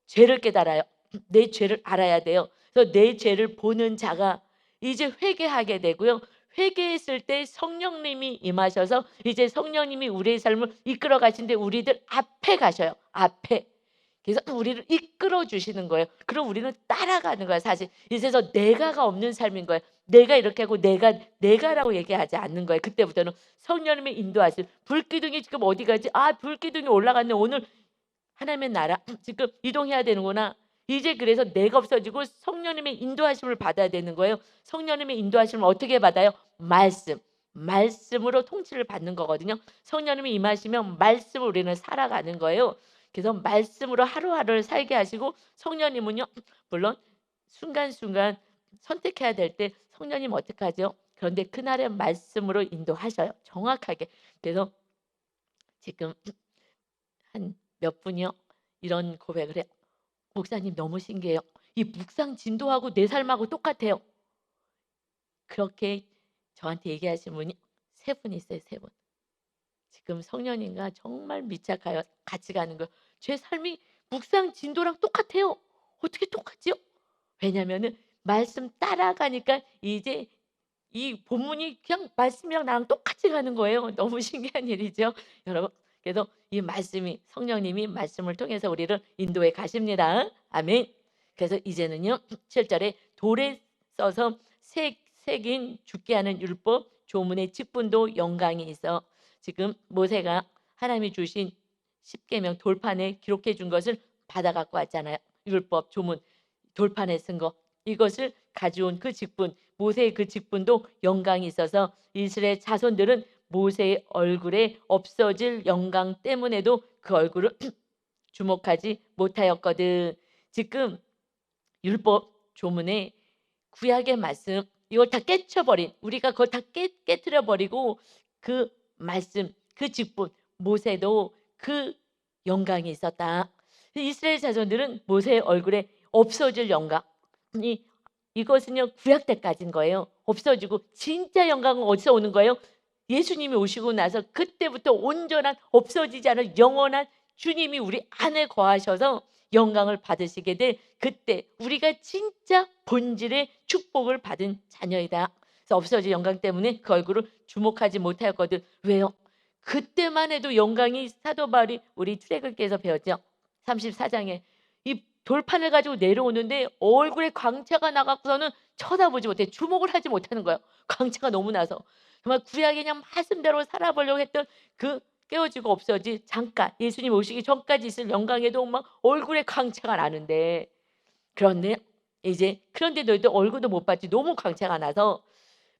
죄를 깨달아요. 내 죄를 알아야 돼요. 그래서 내 죄를 보는 자가 이제 회개하게 되고요. 회개했을 때 성령님이 임하셔서 이제 성령님이 우리의 삶을 이끌어 가시는데 우리들 앞에 가셔요. 앞에. 그래서 우리를 이끌어 주시는 거예요. 그럼 우리는 따라가는 거야. 사실 이제서 내가가 없는 삶인 거예요. 내가 이렇게 하고 내가라고 얘기하지 않는 거예요. 그때부터는 성령님의 인도하실. 불기둥이 지금 어디 가지? 불기둥이 올라갔네. 오늘 하나님의 나라 지금 이동해야 되는구나. 이제 그래서 내가 없어지고 성령님의 인도하심을 받아야 되는 거예요. 성령님의 인도하심을 어떻게 받아요? 말씀으로 통치를 받는 거거든요. 성령님이 임하시면 말씀으로 우리는 살아가는 거예요. 그래서 말씀으로 하루하루를 살게 하시고 성령님은요, 물론 순간순간 선택해야 될 때 성령님 어떻게 하죠? 그런데 그날의 말씀으로 인도하셔요. 정확하게. 그래서 지금 한 몇 분이요 이런 고백을 해요. 목사님 너무 신기해요. 이 묵상 진도하고 내 삶하고 똑같아요. 그렇게 저한테 얘기하신 분이 세 분 있어요. 세 분. 지금 성령님과 정말 밀착하여 같이 가는 거예요. 제 삶이 묵상 진도랑 똑같아요. 어떻게 똑같지요? 왜냐면은 말씀 따라가니까 이제 이 본문이 그냥 말씀이랑 나랑 똑같이 가는 거예요. 너무 신기한 일이죠. 여러분. 그래서 이 말씀이 성령님이 말씀을 통해서 우리를 인도해 가십니다. 아멘. 그래서 이제는요. 7절에 돌에 써서 새긴 죽게 하는 율법 조문의 직분도 영광이 있어. 지금 모세가 하나님이 주신 십계명 돌판에 기록해 준 것을 받아 갖고 왔잖아요. 율법 조문 돌판에 쓴 거. 이것을 가져온 그 직분, 모세의 그 직분도 영광이 있어서 이스라엘 자손들은 모세의 얼굴에 없어질 영광 때문에도 그 얼굴을 주목하지 못하였거든. 지금 율법 조문에 구약의 말씀 이걸 다 깨쳐버린 우리가 그걸 다 깨트려버리고 그 말씀 그 직분 모세도 그 영광이 있었다. 이스라엘 자손들은 모세의 얼굴에 없어질 영광이 이것은요 구약 때까지인 거예요. 없어지고 진짜 영광은 어디서 오는 거예요? 예수님이 오시고 나서 그때부터 온전한 없어지지 않은 영원한 주님이 우리 안에 거하셔서 영광을 받으시게 될 그때 우리가 진짜 본질의 축복을 받은 자녀이다. 그래서 없어질 영광 때문에 그 얼굴을 주목하지 못하였거든. 왜요? 그때만 해도 영광이 사도 바울이 우리 출애굽기에서 배웠죠. 34장에 이 돌판을 가지고 내려오는데 얼굴에 광채가 나갖고서는 쳐다보지 못해. 주목을 하지 못하는 거예요. 광채가 너무 나서. 정말 구약에 그냥 말씀대로 살아보려고 했던 그 깨어지고 없어지 잠깐 예수님 오시기 전까지 있을 영광에도 막 얼굴에 광채가 나는데 그런데 이제 그런데 너희도 얼굴도 못 봤지 너무 광채가 나서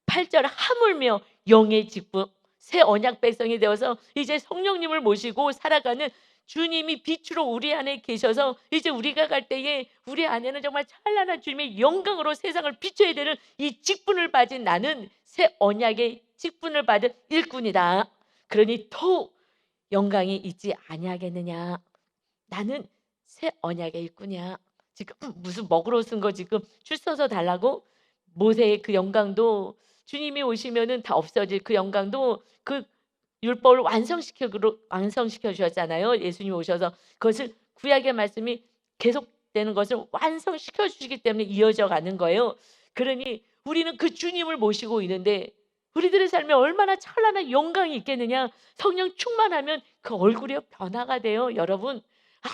8절 하물며 영의 직분 새 언약 백성이 되어서 이제 성령님을 모시고 살아가는 주님이 빛으로 우리 안에 계셔서 이제 우리가 갈 때에 우리 안에는 정말 찬란한 주님의 영광으로 세상을 비춰야 되는 이 직분을 받은 나는 새 언약의 직분을 받은 일꾼이다. 그러니 더욱 영광이 있지 아니하겠느냐. 나는 새 언약의 일꾼이야. 지금 무슨 먹으러 쓴 거 지금 줄 서서 달라고? 모세의 그 영광도 주님이 오시면은 다 없어질 그 영광도 그 율법을 완성시켜 주셨잖아요. 예수님이 오셔서 그것을 구약의 말씀이 계속되는 것을 완성시켜 주시기 때문에 이어져 가는 거예요. 그러니 우리는 그 주님을 모시고 있는데 우리들의 삶에 얼마나 찬란한 영광이 있겠느냐. 성령 충만하면 그 얼굴이 변화가 돼요. 여러분,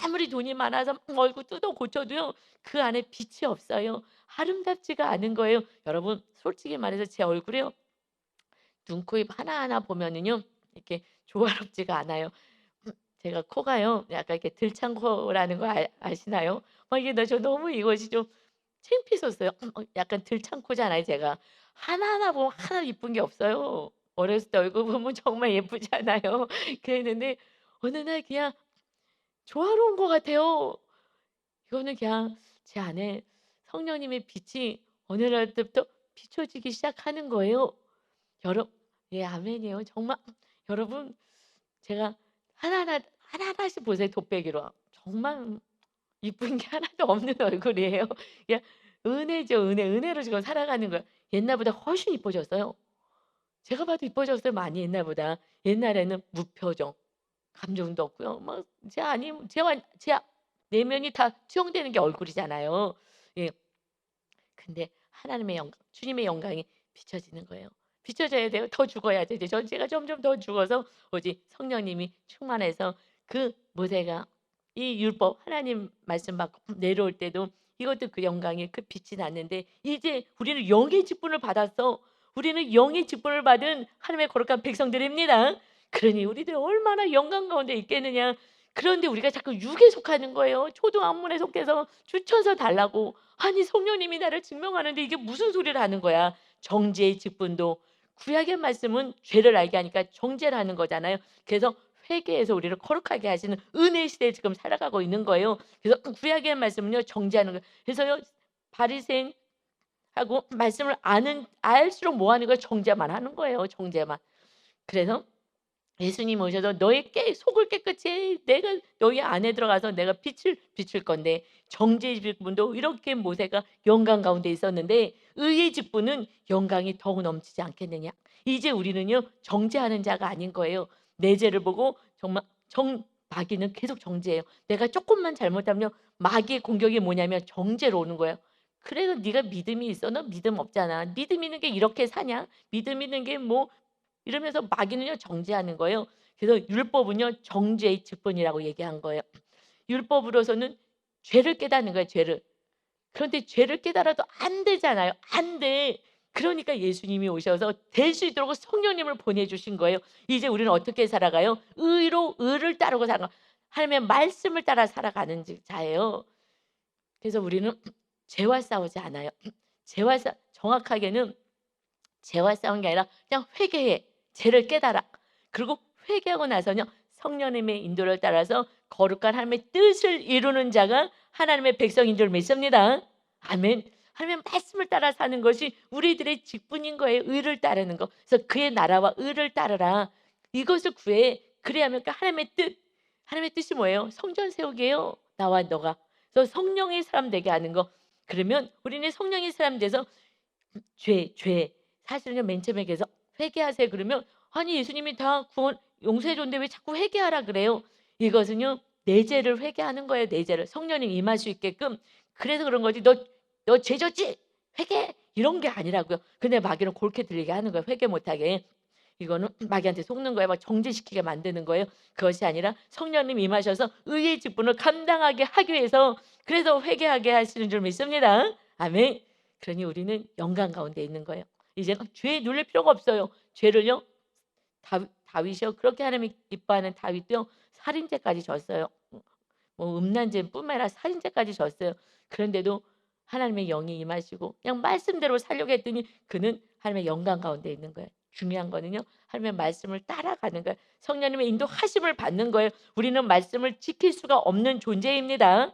아무리 돈이 많아서 얼굴 뜯어 고쳐도요, 그 안에 빛이 없어요. 아름답지가 않은 거예요. 여러분, 솔직히 말해서 제 얼굴이요, 눈, 코, 입 하나하나 보면은요, 이렇게 조화롭지가 않아요. 제가 코가요, 약간 이렇게 들창코라는 거 아시나요? 이게 저 너무 이것이 좀 창피했었어요. 약간 들창코잖아요, 제가. 하나하나 보면 하나 이쁜 게 없어요. 어렸을 때 얼굴 보면 정말 예쁘잖아요. 그랬는데 어느 날 그냥 조화로운 것 같아요. 이거는 그냥 제 안에 성령님의 빛이 어느 날부터 비춰지기 시작하는 거예요. 여러 예, 아멘이에요. 정말 여러분, 제가 하나하나씩 보세요, 곱빼기로. 정말 이쁜 게 하나도 없는 얼굴이에요. 그냥 은혜죠, 은혜. 은혜로 지금 살아가는 거예요. 옛날보다 훨씬 이뻐졌어요. 제가 봐도 이뻐졌어요, 많이 옛날보다. 옛날에는 무표정, 감정도 없고요. 막 제 내면이 다 투영되는 게 얼굴이잖아요. 예. 근데 하나님의 영광, 주님의 영광이 비춰지는 거예요. 비춰져야 돼요. 더 죽어야죠. 이제 제가 점점 더 죽어서 오직 성령님이 충만해서 그 모세가 이 율법 하나님 말씀 받고 내려올 때도 이것도 그 영광이 그 빛이 났는데 이제 우리는 영의 직분을 받았어. 우리는 영의 직분을 받은 하나님의 거룩한 백성들입니다. 그러니 우리들 얼마나 영광 가운데 있겠느냐. 그런데 우리가 자꾸 육에 속하는 거예요. 초등학문에 속해서 추천서 달라고. 아니 성령님이 나를 증명하는데 이게 무슨 소리를 하는 거야. 정죄의 직분도 구약의 말씀은 죄를 알게 하니까 정죄를 하는 거잖아요. 그래서 회개해서 우리를 거룩하게 하시는 은혜 시대에 지금 살아가고 있는 거예요. 그래서 구약의 말씀은요 정죄하는 거예요. 그래서요 바리새인하고 말씀을 알수록 뭐 하는 거예요? 정죄만 하는 거예요. 정죄만. 그래서 예수님 오셔서 너의 속을 깨끗이 해. 내가 너희 안에 들어가서 내가 빛을 비출 건데 정죄의 직분도 이렇게 모세가 영광 가운데 있었는데 의의 직분은 영광이 더욱 넘치지 않겠느냐. 이제 우리는요 정죄하는 자가 아닌 거예요. 내 죄를 보고 정말 마귀는 계속 정죄해요. 내가 조금만 잘못하면 마귀의 공격이 뭐냐면 정죄로 오는 거예요. 그래도 네가 믿음이 있어? 너 믿음 없잖아. 믿음 있는 게 이렇게 사냐? 믿음 있는 게 뭐 이러면서 마귀는요 정죄하는 거예요. 그래서 율법은요 정죄의 직분이라고 얘기한 거예요. 율법으로서는 죄를 깨닫는 거예요, 죄를. 그런데 죄를 깨달아도 안 되잖아요. 안 돼. 그러니까 예수님이 오셔서 될 수 있도록 성령님을 보내주신 거예요. 이제 우리는 어떻게 살아가요? 의로 의를 따르고 살아가. 하나님의 말씀을 따라 살아가는 자예요. 그래서 우리는 죄와 싸우지 않아요. 정확하게는 죄와 싸운 게 아니라 그냥 회개해. 죄를 깨달아. 그리고 회개하고 나서는 성령님의 인도를 따라서 거룩한 하나님의 뜻을 이루는 자가 하나님의 백성인 줄 믿습니다. 아멘. 하나님의 말씀을 따라 사는 것이 우리들의 직분인 거예요. 의를 따르는 거. 그래서 그의 나라와 의를 따르라. 이것을 구해. 그래야 하면 하나님의 뜻. 하나님의 뜻이 뭐예요? 성전 세우기예요. 나와 너가. 그래서 성령의 사람 되게 하는 거. 그러면 우리는 성령의 사람 돼서 죄. 사실은요 맨 처음에 그래서 회개하세요 그러면 아니 예수님이 다 구원 용서해 줬는데 왜 자꾸 회개하라 그래요? 이것은요 내 죄를 회개하는 거예요. 내 죄를 성령님 임할 수 있게끔. 그래서 그런 거지. 너 죄 졌지? 회개 이런 게 아니라고요. 근데 마귀는 그렇게 들리게 하는 거예요. 회개 못하게. 이거는 마귀한테 속는 거예요. 막 정죄시키게 만드는 거예요. 그것이 아니라 성령님 임하셔서 의의 직분을 감당하게 하기 위해서 그래서 회개하게 하시는 줄 믿습니다. 아멘. 그러니 우리는 영광 가운데 있는 거예요. 이제 죄에 눌릴 필요가 없어요. 죄를요 다윗이요 그렇게 하나님이 기뻐하는 다윗도요 살인죄까지 졌어요. 뭐 음란죄뿐만 아니라 살인죄까지 졌어요. 그런데도 하나님의 영이 임하시고 그냥 말씀대로 살려고 했더니 그는 하나님의 영광 가운데 있는 거예요. 중요한 거는요. 하나님의 말씀을 따라가는 거예요. 성령님의 인도하심을 받는 거예요. 우리는 말씀을 지킬 수가 없는 존재입니다.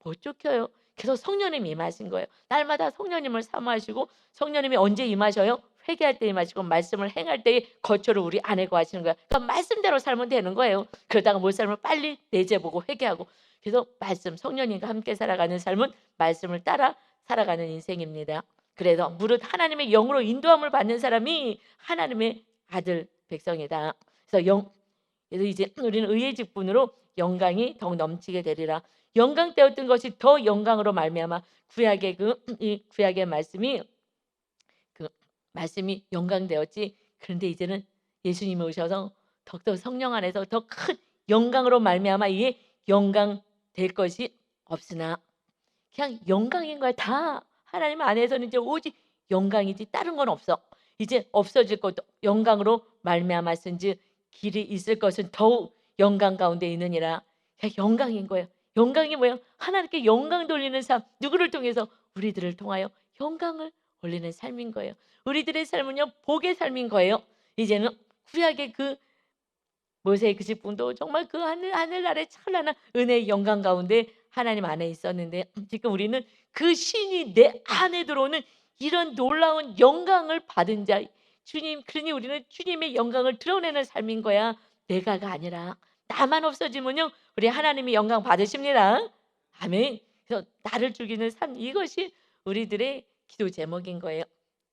못 지켜요. 그래서 성령님이 임하신 거예요. 날마다 성령님을 사모하시고 성령님이 언제 임하셔요? 회개할 때 임하시고 말씀을 행할 때에 거처를 우리 안에 거하시는 거예요. 그러니까 말씀대로 살면 되는 거예요. 그러다가 못 살면 빨리 내재보고 회개하고. 그래서 말씀, 성령님과 함께 살아가는 삶은 말씀을 따라 살아가는 인생입니다. 그래서 무릇 하나님의 영으로 인도함을 받는 사람이 하나님의 아들 백성이다. 그래서 이제 우리는 의의 직분으로 영광이 더욱 넘치게 되리라. 영광되었던 것이 더 영광으로 말미암아 구약의 이 구약의 그 말씀이 영광되었지. 그런데 이제는 예수님이 오셔서 더욱더 성령 안에서 더 큰 영광으로 말미암아 이게 영광 될 것이 없으나 그냥 영광인 거야. 다 하나님 안에서는 이제 오직 영광이지 다른 건 없어. 이제 없어질 것도 영광으로 말미암았은지 길이 있을 것은 더욱 영광 가운데 있느니라. 그냥 영광인 거예요. 영광이 뭐예요? 하나님께 영광 돌리는 삶. 누구를 통해서? 우리들을 통하여 영광을 올리는 삶인 거예요. 우리들의 삶은요 복의 삶인 거예요. 이제는 구약의 그 모세의 그 직분도 정말 그 하늘나라의 찬란한 은혜의 영광 가운데 하나님 안에 있었는데 지금 우리는 그 신이 내 안에 들어오는 이런 놀라운 영광을 받은 자 주님. 그러니 우리는 주님의 영광을 드러내는 삶인 거야. 내가가 아니라 나만 없어지면요 우리 하나님이 영광 받으십니다. 아멘. 그래서 나를 죽이는 삶, 이것이 우리들의 기도 제목인 거예요.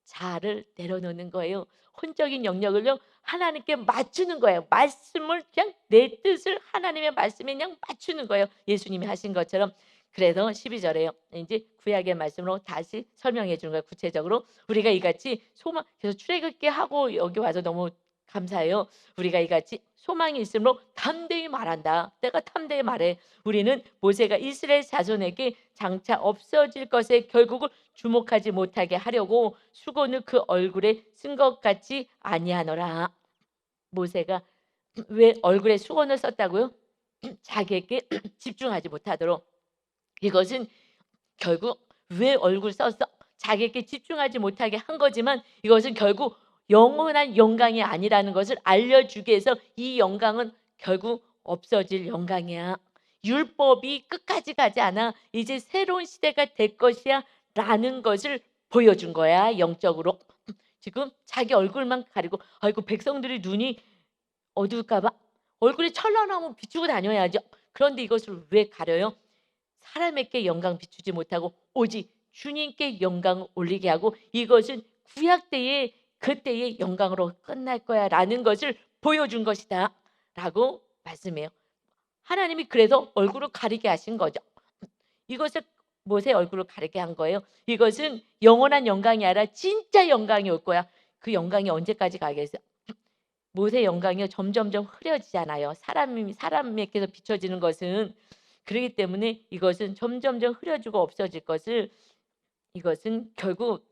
자아를 내려놓는 거예요. 혼적인 영역을요 하나님께 맞추는 거예요. 말씀을 그냥 내 뜻을 하나님의 말씀에 그냥 맞추는 거예요. 예수님이 하신 것처럼. 그래서 12절에요. 이제 구약의 말씀으로 다시 설명해 주는 거예요. 구체적으로 우리가 이같이 소망, 그래서 출애굽게 하고 여기 와서 너무 감사해요. 우리가 이같이 소망이 있으므로 담대히 말한다. 내가 담대히 말해. 우리는 모세가 이스라엘 자손에게 장차 없어질 것에 결국을 주목하지 못하게 하려고 수건을 그 얼굴에 쓴 것 같지 아니하노라. 모세가 왜 얼굴에 수건을 썼다고요? 자기에게 집중하지 못하도록. 이것은 결국 왜 얼굴 썼어? 자기에게 집중하지 못하게 한 거지만 이것은 결국 영원한 영광이 아니라는 것을 알려주기 위해서 이 영광은 결국 없어질 영광이야. 율법이 끝까지 가지 않아. 이제 새로운 시대가 될 것이야 라는 것을 보여준 거야. 영적으로. 지금 자기 얼굴만 가리고 아이고 백성들이 눈이 어두울까 봐 얼굴이 철렁하면 비추고 다녀야죠. 그런데 이것을 왜 가려요? 사람에게 영광 비추지 못하고 오직 주님께 영광을 올리게 하고 이것은 구약 때의 그때의 영광으로 끝날 거야 라는 것을 보여준 것이다 라고 말씀해요. 하나님이 그래서 얼굴을 가리게 하신 거죠. 이것을 모세 얼굴을 가리게 한 거예요. 이것은 영원한 영광이 아니라 진짜 영광이 올 거야. 그 영광이 언제까지 가겠어요? 모세 영광이 점점점 흐려지잖아요. 사람에게서 비춰지는 것은. 그렇기 때문에 이것은 점점점 흐려지고 없어질 것을, 이것은 결국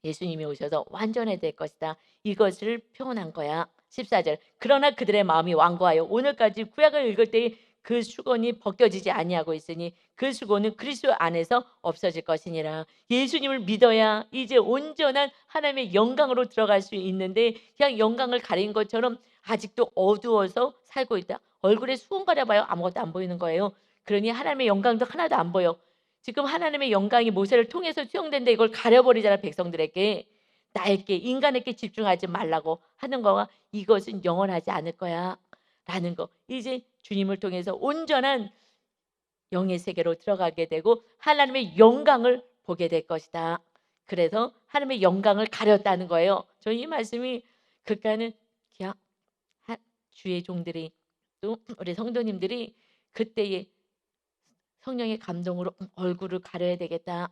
예수님이 오셔서 완전해질 것이다. 이것을 표현한 거야. 14절. 그러나 그들의 마음이 완고하여 오늘까지 구약을 읽을 때에 그 수건이 벗겨지지 아니하고 있으니 그 수건은 그리스도 안에서 없어질 것이니라. 예수님을 믿어야 이제 온전한 하나님의 영광으로 들어갈 수 있는데 그냥 영광을 가린 것처럼 아직도 어두워서 살고 있다. 얼굴에 수건 가려봐요. 아무것도 안 보이는 거예요. 그러니 하나님의 영광도 하나도 안 보여. 지금 하나님의 영광이 모세를 통해서 수용된데 이걸 가려버리잖아. 백성들에게. 나에게, 인간에게 집중하지 말라고 하는 거와 이것은 영원하지 않을 거야 라는 거. 이제 주님을 통해서 온전한 영의 세계로 들어가게 되고 하나님의 영광을 보게 될 것이다. 그래서 하나님의 영광을 가렸다는 거예요. 저는 이 말씀이 그러니까는 그냥 주의 종들이 또 우리 성도님들이 그때의 성령의 감동으로 얼굴을 가려야 되겠다.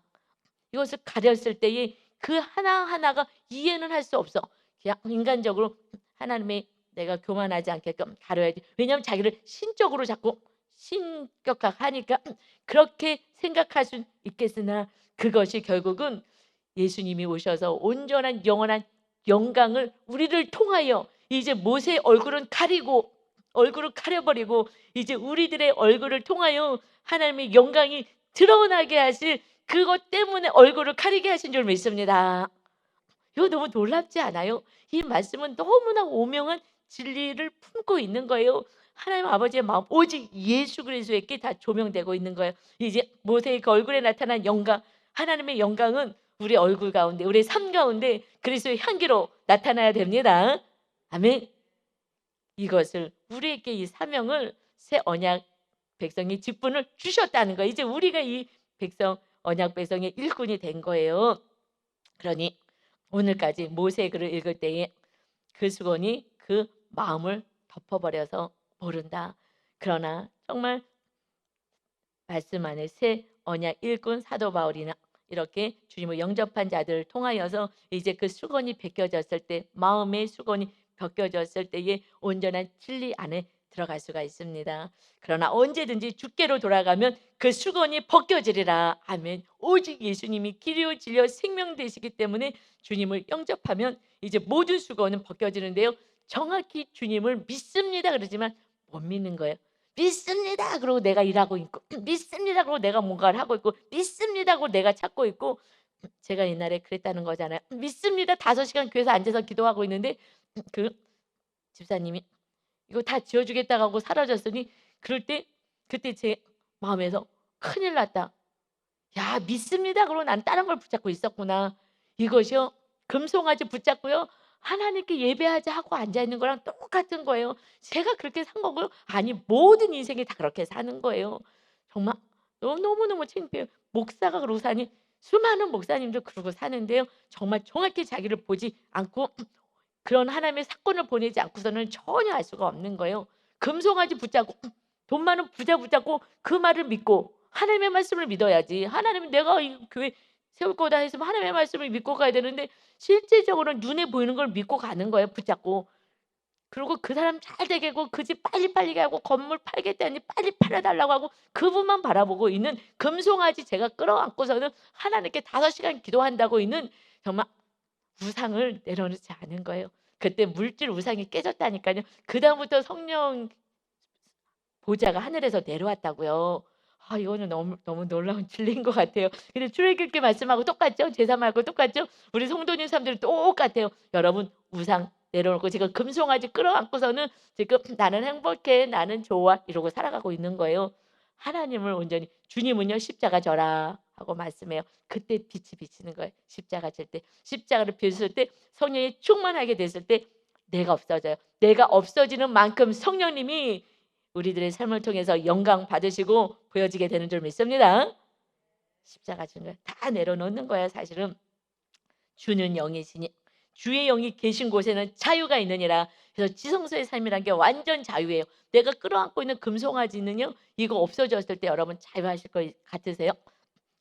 이것을 가렸을 때에 그 하나하나가 이해는 할 수 없어. 그냥 인간적으로 하나님의 내가 교만하지 않게끔 가려야지. 왜냐하면 자기를 신적으로 자꾸 신격화하니까 그렇게 생각할 수 있겠으나 그것이 결국은 예수님이 오셔서 온전한 영원한 영광을 우리를 통하여 이제 모세의 얼굴은 가리고 얼굴을 가려버리고 이제 우리들의 얼굴을 통하여 하나님의 영광이 드러나게 하실 그것 때문에 얼굴을 가리게 하신 줄 믿습니다. 이거 너무 놀랍지 않아요? 이 말씀은 너무나 오명한 진리를 품고 있는 거예요. 하나님 아버지의 마음 오직 예수 그리스도에게 다 조명되고 있는 거예요. 이제 모세의 그 얼굴에 나타난 영광, 하나님의 영광은 우리 얼굴 가운데, 우리 삶 가운데 그리스도의 향기로 나타나야 됩니다. 아멘. 이것을 우리에게 이 사명을 새 언약 백성이 직분을 주셨다는 거예요. 이제 우리가 이 백성 언약 백성의 일꾼이 된 거예요. 그러니 오늘까지 모세의 글을 읽을 때에 그 수건이 그 마음을 덮어버려서 모른다. 그러나 정말 말씀 안에 새 언약 일꾼 사도 바울이나 이렇게 주님을 영접한 자들을 통하여서 이제 그 수건이 벗겨졌을 때, 마음의 수건이 벗겨졌을 때에 온전한 진리 안에 들어갈 수가 있습니다. 그러나 언제든지 주께로 돌아가면 그 수건이 벗겨지리라. 아멘. 오직 예수님이 길이요 진리요 생명 되시기 때문에 주님을 영접하면 이제 모든 수건은 벗겨지는데요. 정확히 주님을 믿습니다 그러지만 못 믿는 거예요. 믿습니다 그러고 내가 일하고 있고 믿습니다 그러고 내가 뭔가를 하고 있고 믿습니다 그러고 내가 찾고 있고, 제가 옛날에 그랬다는 거잖아요. 믿습니다 5시간 교회에서 앉아서 기도하고 있는데 그 집사님이 이거 다 지어주겠다고 하고 사라졌으니, 그럴 때 그때 제 마음에서 큰일 났다. 야 믿습니다 그러고 난 다른 걸 붙잡고 있었구나. 이것이요 금송아지 붙잡고요 하나님께 예배하자 하고 앉아있는 거랑 똑같은 거예요. 제가 그렇게 산 거고요. 아니 모든 인생이 다 그렇게 사는 거예요. 정말 너무너무 창피해요. 목사가 그러고 사니 수많은 목사님도 그러고 사는데요. 정말 정확히 자기를 보지 않고 그런 하나님의 사건을 보내지 않고서는 전혀 알 수가 없는 거예요. 금송아지 붙잡고 돈 많은 부자 붙잡고 그 말을 믿고 하나님의 말씀을 믿어야지. 하나님은 내가 이 교회 세울 거다 했으면 하나님의 말씀을 믿고 가야 되는데 실제적으로 눈에 보이는 걸 믿고 가는 거예요. 붙잡고. 그리고 그 사람 잘 되게 하고 그 집 빨리빨리 가고 건물 팔겠다니 빨리 팔아달라고 하고 그분만 바라보고 있는 금송아지 제가 끌어안고서는 하나님께 5시간 기도한다고 있는 정말 우상을 내려놓지 않은 거예요. 그때 물질 우상이 깨졌다니까요. 그다음부터 성령 보좌가 하늘에서 내려왔다고요. 아 이거는 너무 놀라운 진리인 것 같아요. 근데 출애굽기 말씀하고 똑같죠? 제사 말고 똑같죠? 우리 성도님 사람들이 똑같아요. 여러분 우상 내려놓고 지금 금송아지 끌어안고서는 지금 나는 행복해, 나는 좋아 이러고 살아가고 있는 거예요. 하나님을 온전히 주님은요 십자가 져라 하고 말씀해요. 그때 빛이 비치는 거예요. 십자가 질 때, 십자가를 비쳤을 때 성령이 충만하게 됐을 때 내가 없어져요. 내가 없어지는 만큼 성령님이 우리들의 삶을 통해서 영광 받으시고 보여지게 되는 줄 믿습니다. 십자가 지는 거야. 다 내려놓는 거야 사실은. 주는 영이시니 주의 영이 계신 곳에는 자유가 있느니라. 그래서 지성소의 삶이란 게 완전 자유예요. 내가 끌어안고 있는 금송아지는요 이거 없어졌을 때 여러분 자유하실 것 같으세요?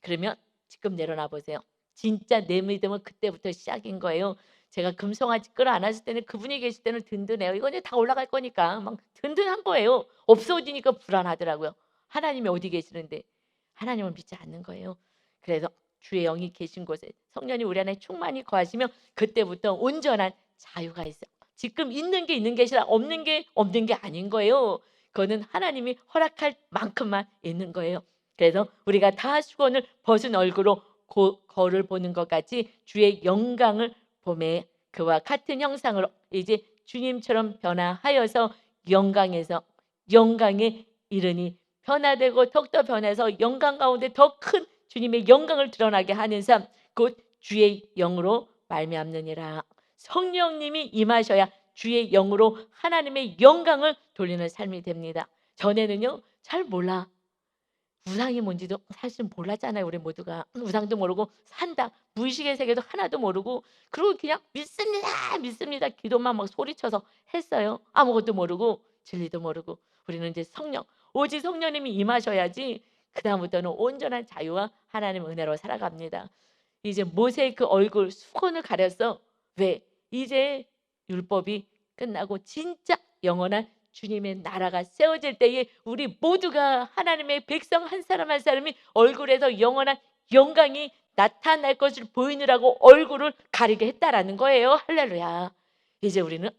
그러면 지금 내려놔 보세요. 진짜 내 믿음은 그때부터 시작인 거예요. 제가 금송아지 끌어안았을 때는 그분이 계실 때는 든든해요. 이건 이제 다 올라갈 거니까 막 든든한 거예요. 없어지니까 불안하더라고요. 하나님이 어디 계시는데 하나님을 믿지 않는 거예요. 그래서 주의 영이 계신 곳에 성령이 우리 안에 충만히 거하시면 그때부터 온전한 자유가 있어요. 지금 있는 게 있는 게 아니라 없는 게 없는 게 아닌 거예요. 그거는 하나님이 허락할 만큼만 있는 거예요. 그래서 우리가 다 수건을 벗은 얼굴로 거울을 보는 것 같이 주의 영광을 보매 그와 같은 형상으로 이제 주님처럼 변화하여서 영광에서 영광에 이르니 변화되고 더욱더 변해서 영광 가운데 더 큰 주님의 영광을 드러나게 하는 삶, 곧 주의 영으로 말미암느니라. 성령님이 임하셔야 주의 영으로 하나님의 영광을 돌리는 삶이 됩니다. 전에는요 잘 몰라. 우상이 뭔지도 사실 몰랐잖아요. 우리 모두가 우상도 모르고 산다 무의식의 세계도 하나도 모르고 그리고 그냥 믿습니다 믿습니다 기도만 막 소리쳐서 했어요. 아무것도 모르고 진리도 모르고. 우리는 이제 성령 오직 성령님이 임하셔야지 그 다음부터는 온전한 자유와 하나님의 은혜로 살아갑니다. 이제 모세의 그 얼굴 수건을 가렸어. 왜? 이제 율법이 끝나고 진짜 영원한 주님의 나라가 세워질 때에 우리 모두가 하나님의 백성 한 사람 한 사람이 얼굴에서 영원한 영광이 나타날 것을 보이느라고 얼굴을 가리게 했다라는 거예요. 할렐루야. 이제 우리는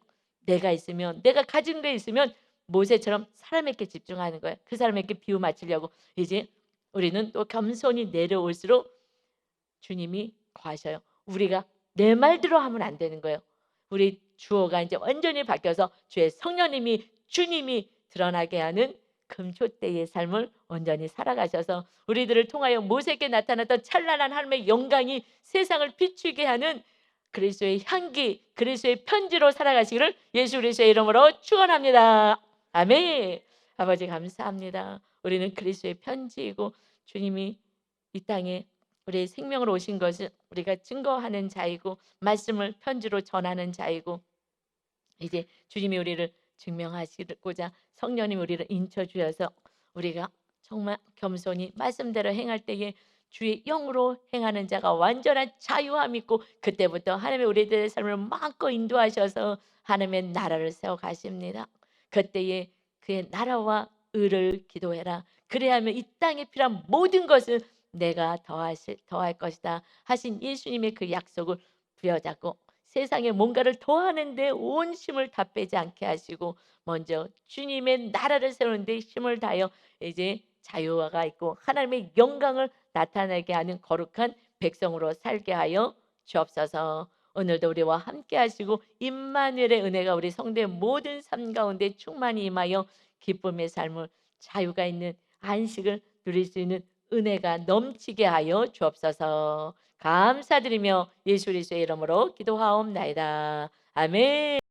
내가 있으면 내가 가진 게 있으면 모세처럼 사람에게 집중하는 거예요. 그 사람에게 비유 맞추려고. 이제 우리는 또 겸손히 내려올수록 주님이 거하셔요. 우리가 내 말대로 하면 안 되는 거예요. 우리 주어가 이제 완전히 바뀌어서 주의 성령님이 주님이 드러나게 하는 금초대의 삶을 온전히 살아가셔서 우리들을 통하여 모세에게 나타났던 찬란한 하나님의 영광이 세상을 비추게 하는 그리스도의 향기, 그리스도의 편지로 살아가시기를 예수 그리스도의 이름으로 축원합니다. 아멘. 아버지 감사합니다. 우리는 그리스도의 편지이고 주님이 이 땅에 우리의 생명으로 오신 것을 우리가 증거하는 자이고 말씀을 편지로 전하는 자이고 이제 주님이 우리를 증명하시고자 성령님 우리를 인쳐 주셔서 우리가 정말 겸손히 말씀대로 행할 때에 주의 영으로 행하는 자가 완전한 자유함 있고 그때부터 하나님의 우리들의 삶을 마음껏 인도하셔서 하나님의 나라를 세워 가십니다. 그때에 그의 나라와 의를 기도해라. 그래야면 이 땅에 필요한 모든 것을 내가 더할 것이다 하신 예수님의 그 약속을 부여잡고 세상에 뭔가를 더하는데 온 힘을 다 빼지 않게 하시고 먼저 주님의 나라를 세우는데 힘을 다하여 이제 자유가 있고 하나님의 영광을 나타내게 하는 거룩한 백성으로 살게 하여 주옵소서. 오늘도 우리와 함께 하시고 임마누엘의 은혜가 우리 성도의 모든 삶 가운데 충만히 임하여 기쁨의 삶을 자유가 있는 안식을 누릴 수 있는 은혜가 넘치게 하여 주옵소서. 감사드리며 예수 그리스도의 이름으로 기도하옵나이다. 아멘.